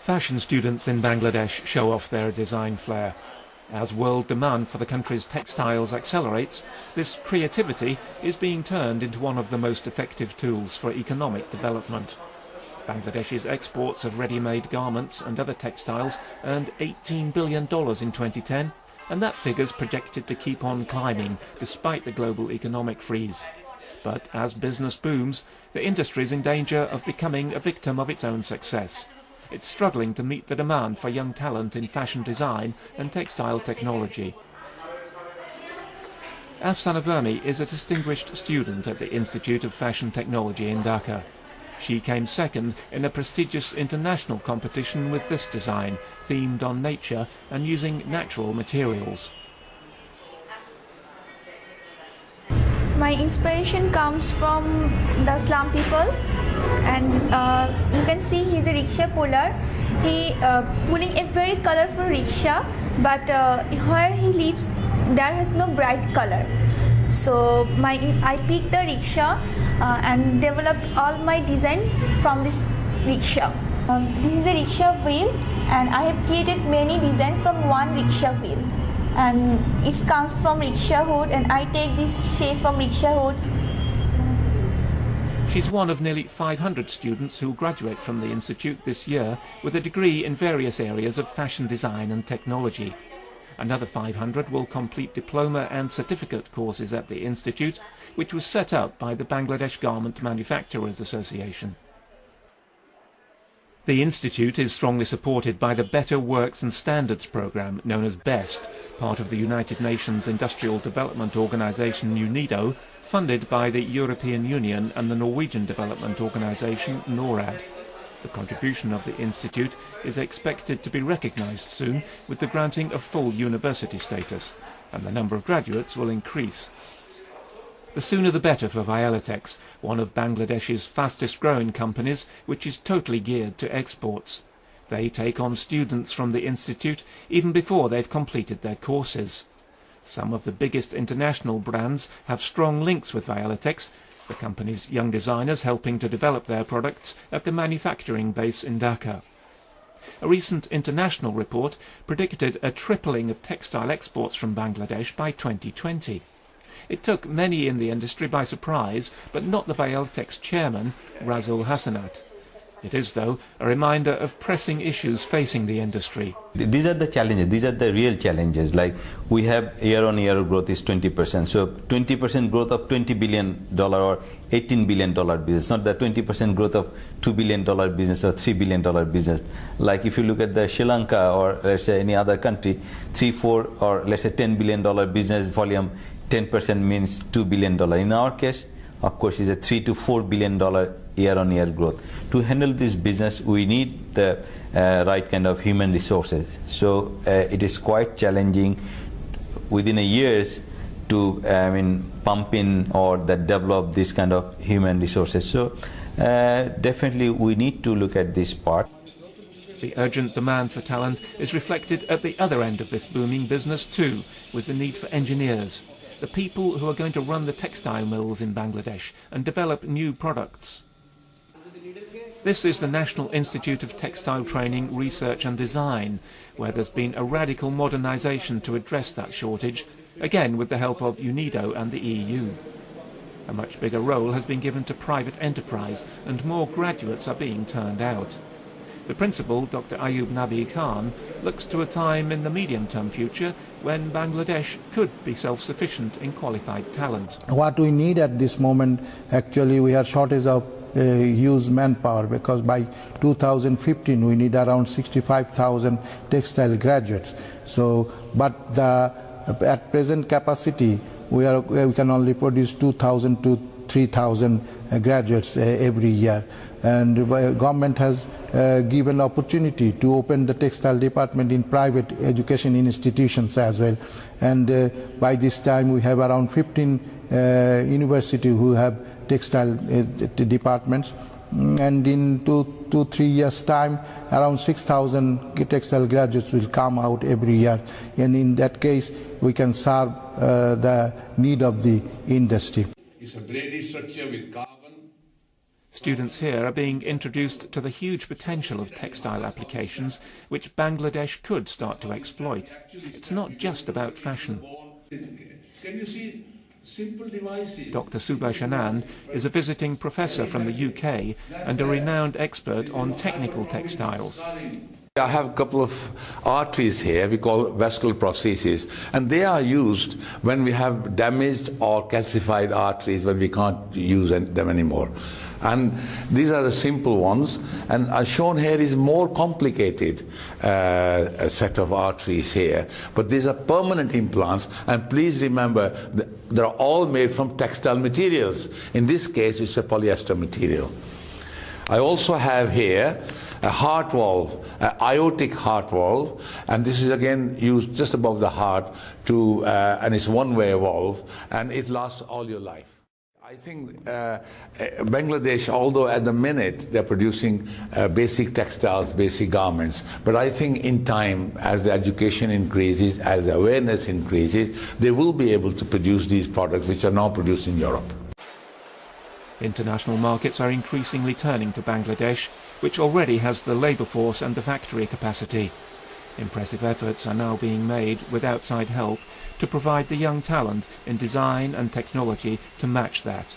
Fashion students in Bangladesh show off their design flair. As world demand for the country's textiles accelerates, this creativity is being turned into one of the most effective tools for economic development. Bangladesh's exports of ready-made garments and other textiles earned $18 billion in 2010, and that figure's projected to keep on climbing despite the global economic freeze. But as business booms, the industry is in danger of becoming a victim of its own success. It's struggling to meet the demand for young talent in fashion design and textile technology. Afsana Vermi is a distinguished student at the Institute of Fashion Technology in Dhaka. She came second in a prestigious international competition with this design, themed on nature and using natural materials. My inspiration comes from the slum people, and you can see he's a rickshaw puller. He pulling a very colorful rickshaw, but where he lives there has no bright color. So I picked the rickshaw and developed all my design from this rickshaw. This is a rickshaw wheel, and I have created many designs from one rickshaw wheel. And it comes from rickshaw hood, and I take this shape from rickshaw hood. She's one of nearly 500 students who'll graduate from the institute this year with a degree in various areas of fashion design and technology. Another 500 will complete diploma and certificate courses at the institute, which was set up by the Bangladesh Garment Manufacturers Association. The institute is strongly supported by the Better Works and Standards programme, known as BEST, part of the United Nations Industrial Development Organisation UNIDO, funded by the European Union and the Norwegian Development Organisation NORAD. The contribution of the institute is expected to be recognised soon with the granting of full university status, and the number of graduates will increase. The sooner the better for Violatex, one of Bangladesh's fastest growing companies, which is totally geared to exports. They take on students from the institute even before they've completed their courses. Some of the biggest international brands have strong links with Violatex, the company's young designers helping to develop their products at the manufacturing base in Dhaka. A recent international report predicted a tripling of textile exports from Bangladesh by 2020. It took many in the industry by surprise, but not the Violatex chairman, Razul Hassanat. It is, though, a reminder of pressing issues facing the industry. These are the challenges, these are the real challenges. Like we have year-on-year growth is 20%. So 20% growth of $20 billion or $18 billion business, not the 20% growth of $2 billion business or $3 billion business. Like if you look at the Sri Lanka or let's say any other country, 3, 4 or let's say $10 billion business volume, 10% means $2 billion. In our case, of course, it's a $3 to $4 billion year-on-year growth. To handle this business, we need the right kind of human resources. So it is quite challenging within a years to pump in or develop this kind of human resources. So definitely we need to look at this part. The urgent demand for talent is reflected at the other end of this booming business too, with the need for engineers, the people who are going to run the textile mills in Bangladesh and develop new products. This is the National Institute of Textile Training, Research and Design, where there's been a radical modernisation to address that shortage, again with the help of UNIDO and the EU. A much bigger role has been given to private enterprise, and more graduates are being turned out. The principal, Dr. Ayub Nabi Khan, looks to a time in the medium-term future when Bangladesh could be self-sufficient in qualified talent. What we need at this moment, actually we have shortage of used manpower, because by 2015 we need around 65,000 textile graduates. So, but at present capacity we can only produce 2,000 to 3,000 graduates every year. And the government has given opportunity to open the textile department in private education institutions as well. And by this time we have around 15 universities who have textile departments. And in 2-3 years time, around 6,000 textile graduates will come out every year. And in that case, we can serve the need of the industry. It's a braided structure with carbon. Students here are being introduced to the huge potential of textile applications which Bangladesh could start to exploit. It's not just about fashion. Can you see simple devices? Dr. Subhash Anand is a visiting professor from the UK and a renowned expert on technical textiles. I have a couple of arteries here we call vascular prostheses, and they are used when we have damaged or calcified arteries when we can't use them anymore. And these are the simple ones, and shown here is more complicated a set of arteries here, but these are permanent implants, and please remember they're all made from textile materials. In this case it's a polyester material. I also have here a heart valve, an aortic heart valve, and this is again used just above the heart and it's one-way valve, and it lasts all your life. I think Bangladesh, although at the minute they're producing basic textiles, basic garments, but I think in time, as the education increases, as the awareness increases, they will be able to produce these products which are now produced in Europe. International markets are increasingly turning to Bangladesh, which already has the labour force and the factory capacity. Impressive efforts are now being made, with outside help, to provide the young talent in design and technology to match that.